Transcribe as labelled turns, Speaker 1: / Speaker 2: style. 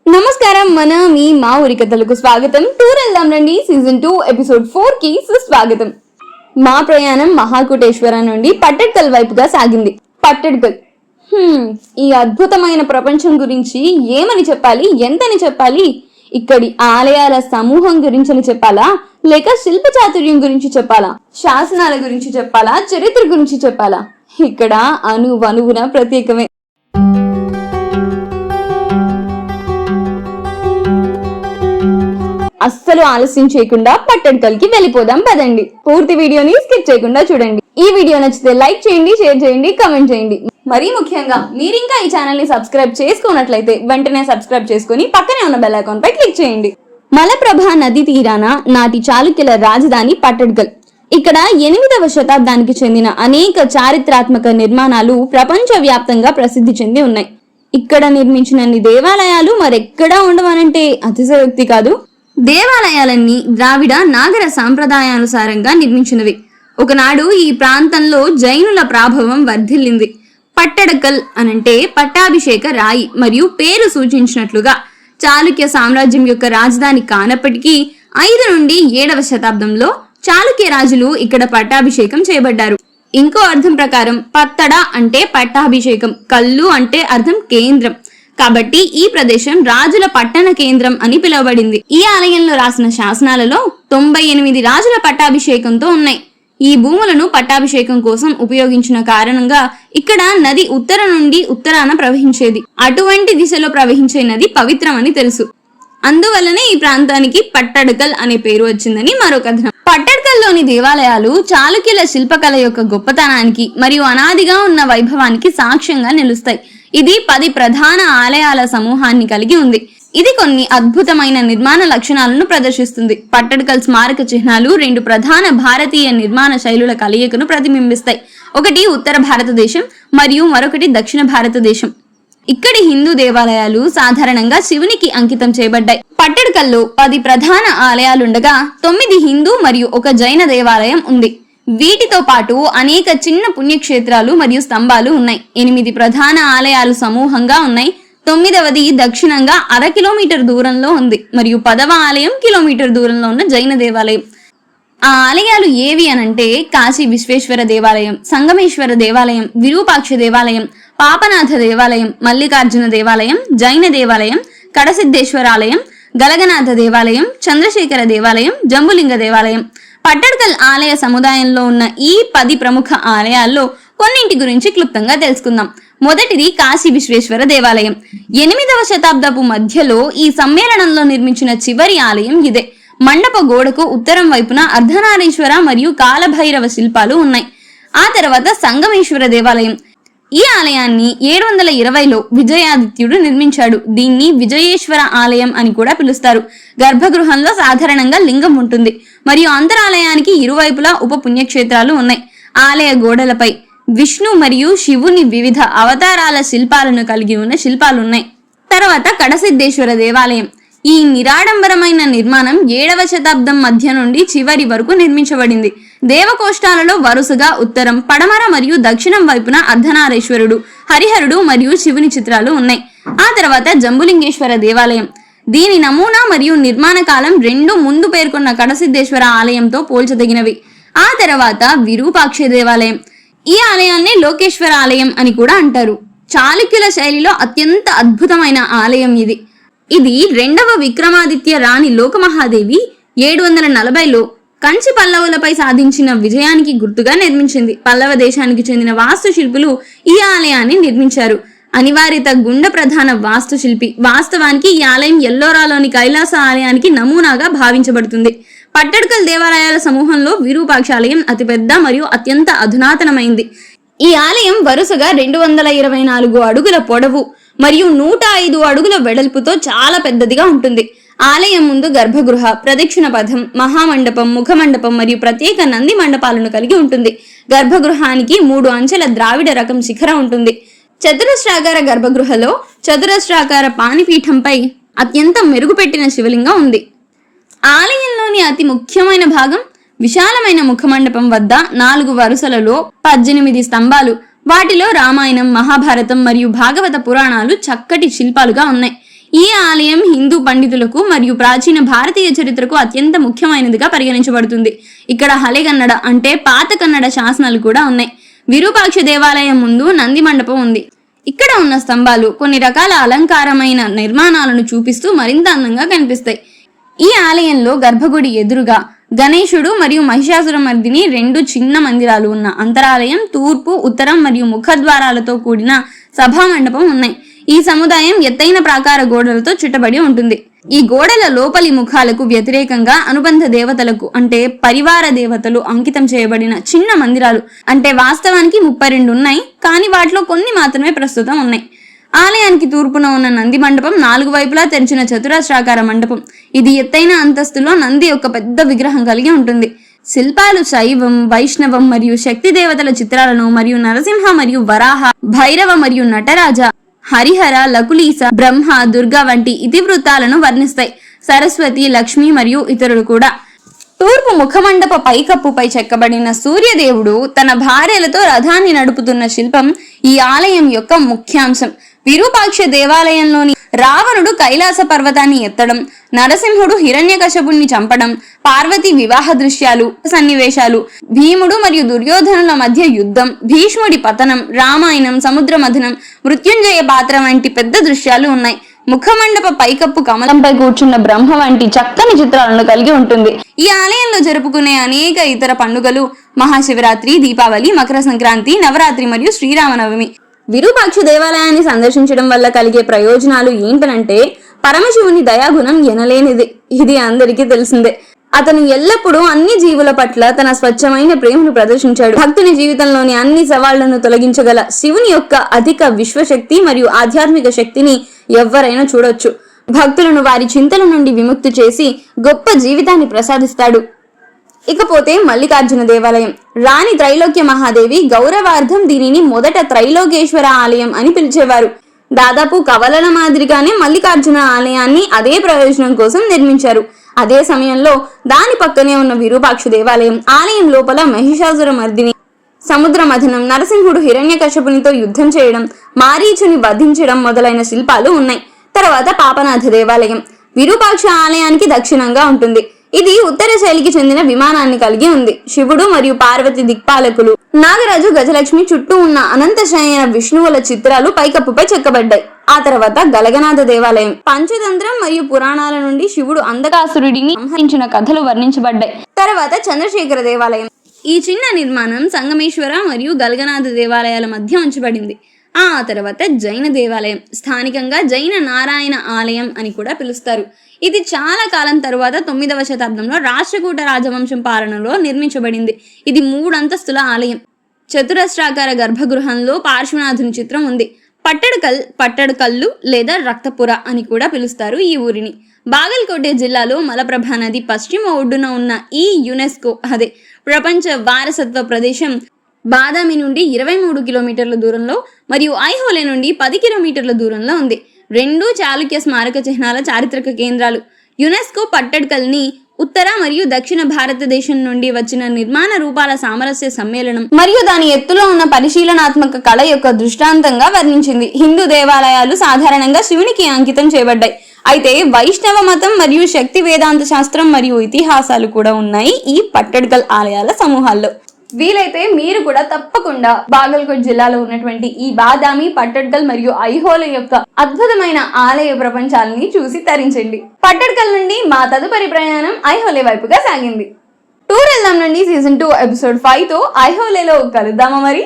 Speaker 1: నమస్కారం, మన మీ మా ఊరి కథలకు స్వాగతం. టూర్ వెళ్దాం రండి సీజన్ 2 ఎపిసోడ్ 4 కి సుస్వాగతం. మా ప్రయాణం మహాకుటేశ్వర నుండి పట్టడ్కల్ వైపుగా సాగింది. పట్టడ్కల్, ఈ అద్భుతమైన ప్రపంచం గురించి ఏమని చెప్పాలి, ఎంతని చెప్పాలి? ఇక్కడి ఆలయాల సమూహం గురించి చెప్పాలా, లేక శిల్ప చాతుర్యం గురించి చెప్పాలా, శాసనాల గురించి చెప్పాలా, చరిత్ర గురించి చెప్పాలా? ఇక్కడ అణువణువున ప్రత్యేకమే. అస్సలు ఆలస్యం చేయకుండా పట్టడ్కల్కి వెళ్ళిపోదాం పదండి. పూర్తి వీడియోని స్కిప్ చేయకుండా చూడండి. ఈ వీడియో నచ్చితే లైక్ చేయండి, షేర్ చేయండి, కామెంట్ చేయండి. మరీ ముఖ్యంగా మీరు ఇంకా ఈ ఛానల్ ని సబ్స్క్రైబ్ చేసుకున్నట్లయితే వెంటనే సబ్స్క్రైబ్ చేసుకుని పక్కనే ఉన్న బెల్ ఐకాన్ పై క్లిక్ చేయండి. మలప్రభా నది తీరాన నాటి చాళుక్యుల రాజధాని పట్టడ్కల్. ఇక్కడ 8వ శతాబ్దానికి చెందిన అనేక చారిత్రాత్మక నిర్మాణాలు ప్రపంచ వ్యాప్తంగా ప్రసిద్ధి చెంది ఉన్నాయి. ఇక్కడ నిర్మించిన దేవాలయాలు మరెక్కడా ఉండవనంటే అతిశయోక్తి కాదు. దేవాలయాలన్నీ ద్రావిడ నాగర సాంప్రదాయానుసారంగా నిర్మించినవి. ఒకనాడు ఈ ప్రాంతంలో జైనుల ప్రాభవం వర్ధిల్లింది. పట్టడ్కల్ అనంటే పట్టాభిషేక రాయి మరియు పేరు సూచించినట్లుగా చాళుక్య సామ్రాజ్యం యొక్క రాజధాని కానప్పటికీ 5 నుండి 7వ శతాబ్దంలో చాళుక్య రాజులు ఇక్కడ పట్టాభిషేకం చేయబడ్డారు. ఇంకో అర్థం ప్రకారం పత్తడ అంటే పట్టాభిషేకం, కల్లు అంటే అర్థం కేంద్రం. కాబట్టి ఈ ప్రదేశం రాజుల పట్టణ కేంద్రం అని పిలువబడింది. ఈ ఆలయంలో రాసిన శాసనాలలో 98 రాజుల పట్టాభిషేకంతో ఉన్నాయి. ఈ భూములను పట్టాభిషేకం కోసం ఉపయోగించిన కారణంగా ఇక్కడ నది ఉత్తర నుండి ఉత్తరాన ప్రవహించేది. అటువంటి దిశలో ప్రవహించే నది పవిత్రమని తెలుసు. అందువల్లనే ఈ ప్రాంతానికి పట్టడ్కల్ అనే పేరు వచ్చిందని మరో కథనం. పట్టడ్కల్లోని దేవాలయాలు చాళుక్యుల శిల్పకళ యొక్క గొప్పతనానికి మరియు అనాదిగా ఉన్న వైభవానికి సాక్ష్యంగా నిలుస్తాయి. ఇది 10 ప్రధాన ఆలయాల సమూహాన్ని కలిగి ఉంది. ఇది కొన్ని అద్భుతమైన నిర్మాణ లక్షణాలను ప్రదర్శిస్తుంది. పట్టడ్కల్ స్మారక చిహ్నాలు 2 ప్రధాన భారతీయ నిర్మాణ శైలుల కలయికను ప్రతిబింబిస్తాయి. ఒకటి ఉత్తర భారతదేశం మరియు మరొకటి దక్షిణ భారతదేశం. ఇక్కడి హిందూ దేవాలయాలు సాధారణంగా శివునికి అంకితం చేయబడ్డాయి. పట్టడ్కల్లో 10 ప్రధాన ఆలయాలుండగా 9 హిందూ మరియు 1 జైన దేవాలయం ఉంది. వీటితో పాటు అనేక చిన్న పుణ్యక్షేత్రాలు మరియు స్తంభాలు ఉన్నాయి. 8 ప్రధాన ఆలయాలు సమూహంగా ఉన్నాయి. 9వది దక్షిణంగా 1/2 కిలోమీటర్ దూరంలో ఉంది మరియు 10వ ఆలయం కిలోమీటర్ దూరంలో ఉన్న జైన దేవాలయం. ఆ ఆలయాలు ఏవి అనంటే కాశీ విశ్వేశ్వర దేవాలయం, సంగమేశ్వర దేవాలయం, విరూపాక్ష దేవాలయం, పాపనాథ దేవాలయం, మల్లికార్జున దేవాలయం, జైన దేవాలయం, కడసిద్ధేశ్వర ఆలయం, గలగనాథ దేవాలయం, చంద్రశేఖర దేవాలయం, జంబులింగ దేవాలయం. పట్టడ్కల్ ఆలయ సముదాయంలో ఉన్న ఈ 10 ప్రముఖ ఆలయాల్లో కొన్నింటి గురించి క్లుప్తంగా తెలుసుకుందాం. మొదటిది కాశీ విశ్వేశ్వర దేవాలయం. 8వ శతాబ్దపు మధ్యలో ఈ సమ్మేళనంలో నిర్మించిన చివరి ఆలయం ఇదే. మండప గోడకు ఉత్తరం వైపున అర్ధనారీశ్వర మరియు కాలభైరవ శిల్పాలు ఉన్నాయి. ఆ తర్వాత సంగమేశ్వర దేవాలయం. ఈ ఆలయాన్ని 720లో విజయాదిత్యుడు నిర్మించాడు. దీన్ని విజయేశ్వర ఆలయం అని కూడా పిలుస్తారు. గర్భగృహంలో సాధారణంగా లింగం ఉంటుంది మరియు అంతరాలయానికి ఇరువైపులా ఉప పుణ్యక్షేత్రాలు ఉన్నాయి. ఆలయ గోడలపై విష్ణు మరియు శివుని వివిధ అవతారాల శిల్పాలను కలిగి ఉన్న శిల్పాలున్నాయి. తర్వాత కడసిద్ధేశ్వర దేవాలయం. ఈ నిరాడంబరమైన నిర్మాణం 7వ శతాబ్దం మధ్య నుండి చివరి వరకు నిర్మించబడింది. దేవకోష్టాలలో వరుసగా ఉత్తరం, పడమర మరియు దక్షిణం వైపున అర్ధనారీశ్వరుడు, హరిహరుడు మరియు శివుని చిత్రాలు ఉన్నాయి. ఆ తర్వాత జంబులింగేశ్వర దేవాలయం. దీని నమూనా మరియు నిర్మాణ కాలం 2 ముందు పేర్కొన్న కడసిద్ధేశ్వర ఆలయంతో పోల్చదగినవి. ఆ తర్వాత విరూపాక్ష దేవాలయం. ఈ ఆలయాన్ని లోకేశ్వర ఆలయం అని కూడా అంటారు. చాళుక్యుల శైలిలో అత్యంత అద్భుతమైన ఆలయం ఇది. ఇది 2వ విక్రమాదిత్య రాణి లోకమహాదేవి 740లో కంచి పల్లవులపై సాధించిన విజయానికి గుర్తుగా నిర్మించింది. పల్లవ దేశానికి చెందిన వాస్తుశిల్పులు ఈ ఆలయాన్ని నిర్మించారు. అనివార్యత గుండ ప్రధాన వాస్తుశిల్పి. వాస్తవానికి ఈ ఆలయం ఎల్లోరాలోని కైలాస ఆలయానికి నమూనాగా భావించబడుతుంది. పట్టడ్కల్ దేవాలయాల సమూహంలో విరూపాక్ష ఆలయం అతిపెద్ద మరియు అత్యంత అధునాతనమైంది. ఈ ఆలయం వరుసగా 224 అడుగుల పొడవు మరియు 105 అడుగుల వెడల్పుతో చాలా పెద్దదిగా ఉంటుంది. ఆలయం ముందు గర్భగృహ, ప్రదక్షిణ పథం, మహామండపం, ముఖమండపం మరియు ప్రత్యేక నంది మండపాలను కలిగి ఉంటుంది. గర్భగృహానికి 3 అంచెల ద్రావిడ రకం శిఖరం ఉంటుంది. చతురస్రాకార గర్భగృహలో చతురస్రాకార పాణిపీఠంపై అత్యంత మెరుగుపెట్టిన శివలింగం ఉంది. ఆలయంలోని అతి ముఖ్యమైన భాగం విశాలమైన ముఖమండపం వద్ద 4 వరుసలలో 18 స్తంభాలు, వాటిలో రామాయణం, మహాభారతం మరియు భాగవత పురాణాలు చక్కటి శిల్పాలుగా ఉన్నాయి. ఈ ఆలయం హిందూ పండితులకు మరియు ప్రాచీన భారతీయ చరిత్రకు అత్యంత ముఖ్యమైనదిగా పరిగణించబడుతుంది. ఇక్కడ హళెగన్నడ అంటే పాత కన్నడ శాసనాలు కూడా ఉన్నాయి. విరూపాక్ష దేవాలయం ముందు నంది మండపం ఉంది. ఇక్కడ ఉన్న స్తంభాలు కొన్ని రకాల అలంకారమైన నిర్మాణాలను చూపిస్తూ మరింత అందంగా కనిపిస్తాయి. ఈ ఆలయంలో గర్భగుడి ఎదురుగా గణేశుడు మరియు మహిషాసురమర్దిని 2 చిన్న మందిరాలు ఉన్న అంతరాలయం, తూర్పు, ఉత్తరం మరియు ముఖద్వారాలతో కూడిన సభా మండపం ఉన్నాయి. ఈ సముదాయం ఎత్తైన ప్రాకార గోడలతో చుట్టబడి ఉంటుంది. ఈ గోడల లోపలి ముఖాలకు వ్యతిరేకంగా అనుబంధ దేవతలకు అంటే పరివార దేవతలు అంకితం చేయబడిన చిన్న మందిరాలు అంటే వాస్తవానికి 32 ఉన్నాయి, కానీ వాటిలో కొన్ని మాత్రమే ప్రస్తుతం ఉన్నాయి. ఆలయానికి తూర్పున ఉన్న నంది మండపం 4 వైపులా తెరిచిన చతురస్రాకార మండపం. ఇది ఎత్తైన అంతస్తులో నంది యొక్క పెద్ద విగ్రహం కలిగి ఉంటుంది. శిల్పాలు శైవం, వైష్ణవం మరియు శక్తి దేవతల చిత్రాలను మరియు నరసింహ మరియు వరాహ, భైరవ మరియు నటరాజ, హరిహర, లకులీస, బ్రహ్మ, దుర్గా వంటి ఇతివృత్తాలను వర్ణిస్తాయి. సరస్వతి, లక్ష్మి మరియు ఇతరులు కూడా. తూర్పు ముఖమండప పైకప్పుపై చెక్కబడిన సూర్యదేవుడు తన భార్యలతో రథాన్ని నడుపుతున్న శిల్పం ఈ ఆలయం యొక్క ముఖ్యాంశం. విరూపాక్ష దేవాలయంలోని రావణుడు కైలాస పర్వతాన్ని ఎత్తడం, నరసింహుడు హిరణ్యకశపుణ్ణి చంపడం, పార్వతి వివాహ దృశ్యాలు, సన్నివేశాలు, భీముడు మరియు దుర్యోధనుల మధ్య యుద్ధం, భీష్ముడి పతనం, రామాయణం, సముద్ర మథనం, మృత్యుంజయ పాత్ర వంటి పెద్ద దృశ్యాలు ఉన్నాయి. ముఖమండప పైకప్పు కమలంపై కూర్చున్న బ్రహ్మ వంటి చక్కని చిత్రాలను కలిగి ఉంటుంది. ఈ ఆలయంలో జరుపుకునే అనేక ఇతర పండుగలు మహాశివరాత్రి, దీపావళి, మకర సంక్రాంతి, నవరాత్రి మరియు శ్రీరామనవమి. విరూపాక్ష దేవాలయాన్ని సందర్శించడం వల్ల కలిగే ప్రయోజనాలు ఏంటనంటే పరమశివుని దయాగుణం ఎనలేనిది. ఇది అందరికీ తెలిసిందే. అతను ఎల్లప్పుడూ అన్ని జీవుల పట్ల తన స్వచ్ఛమైన ప్రేమను ప్రదర్శించాడు. భక్తుని జీవితంలోని అన్ని సవాళ్లను తొలగించగల శివుని యొక్క అధిక విశ్వశక్తి మరియు ఆధ్యాత్మిక శక్తిని ఎవ్వరైనా చూడొచ్చు. భక్తులను వారి చింతల నుండి విముక్తి చేసి గొప్ప జీవితాన్ని ప్రసాదిస్తాడు. ఇకపోతే మల్లికార్జున దేవాలయం. రాణి త్రైలోక్య మహాదేవి గౌరవార్థం దీనిని మొదట త్రైలోకేశ్వర ఆలయం అని పిలిచేవారు. దాదాపు కవలల మాదిరిగానే మల్లికార్జున ఆలయాన్ని అదే ప్రయోజనం కోసం నిర్మించారు. అదే సమయంలో దాని పక్కనే ఉన్న విరూపాక్ష దేవాలయం ఆలయం లోపల మహిషాసురమర్దిని, సముద్ర మథనం, నరసింహుడు హిరణ్యకశపునితో యుద్ధం చేయడం, మారీచుని వధించడం మొదలైన శిల్పాలు ఉన్నాయి. తర్వాత పాపనాథ దేవాలయం విరూపాక్ష ఆలయానికి దక్షిణంగా ఉంటుంది. ఇది ఉత్తర శైలికి చెందిన విమానాన్ని కలిగి ఉంది. శివుడు మరియు పార్వతి దిక్పాలకులు, నాగరాజు, గజలక్ష్మి చుట్టూ ఉన్న అనంత శయన విష్ణువుల చిత్రాలు పైకప్పుపై చెక్కబడ్డాయి. ఆ తర్వాత గలగనాథ దేవాలయం పంచతంత్రం మరియు పురాణాల నుండి శివుడు అంధకాసురుడిని సంహరించిన కథలు వర్ణించబడ్డాయి. తర్వాత చంద్రశేఖర దేవాలయం. ఈ చిన్న నిర్మాణం సంగమేశ్వర మరియు గలగనాథ దేవాలయాల మధ్య ఉంచబడింది. ఆ తర్వాత జైన దేవాలయం, స్థానికంగా జైన నారాయణ ఆలయం అని కూడా పిలుస్తారు. ఇది చాలా కాలం తరువాత 9వ శతాబ్దంలో రాష్ట్రకూట రాజవంశం పాలనలో నిర్మించబడింది. ఇది 3 అంతస్తుల ఆలయం. చతురస్రాకార గర్భగృహంలో పార్శ్వనాథుని చిత్రం ఉంది. పట్టడకల్లు లేదా రక్తపుర అని కూడా పిలుస్తారు ఈ ఊరిని. బాగల్కోటే జిల్లాలో మలప్రభా నది పశ్చిమ ఒడ్డున ఉన్న ఈ యునెస్కో ప్రపంచ వారసత్వ ప్రదేశం బాదామి నుండి 23 కిలోమీటర్ల దూరంలో మరియు ఐహోలే నుండి 10 కిలోమీటర్ల దూరంలో ఉంది. 2 చాళుక్య స్మారక చిహ్నాల చారిత్రక కేంద్రాలు. యునెస్కో పట్టడ్కల్ని ఉత్తర మరియు దక్షిణ భారతదేశం నుండి వచ్చిన నిర్మాణ రూపాల సామరస్య సమ్మేళనం మరియు దాని ఎత్తులో ఉన్న పరిశీలనాత్మక కళ యొక్క దృష్టాంతంగా వర్ణించింది. హిందూ దేవాలయాలు సాధారణంగా శివునికి అంకితం చేయబడ్డాయి. అయితే వైష్ణవ మతం మరియు శక్తి వేదాంత శాస్త్రం మరియు ఇతిహాసాలు కూడా ఉన్నాయి ఈ పట్టడ్కల్ ఆలయాల సమూహాల్లో. వీలైతే మీరు కూడా తప్పకుండా బాగల్కోట్ జిల్లాలో ఉన్నటువంటి ఈ బాదామి, పట్టడ్కల్ మరియు ఐహోల యొక్క అద్భుతమైన ఆలయ ప్రపంచాలని చూసి తరించండి. పట్టడ్కల్ నుండి మా తదుపరి ప్రయాణం ఐహోలే వైపుగా సాగింది. టూర్ వెళ్దాం నుండి సీజన్ 2 ఎపిసోడ్ 5తో ఐహోలేలో కలుద్దామా మరి.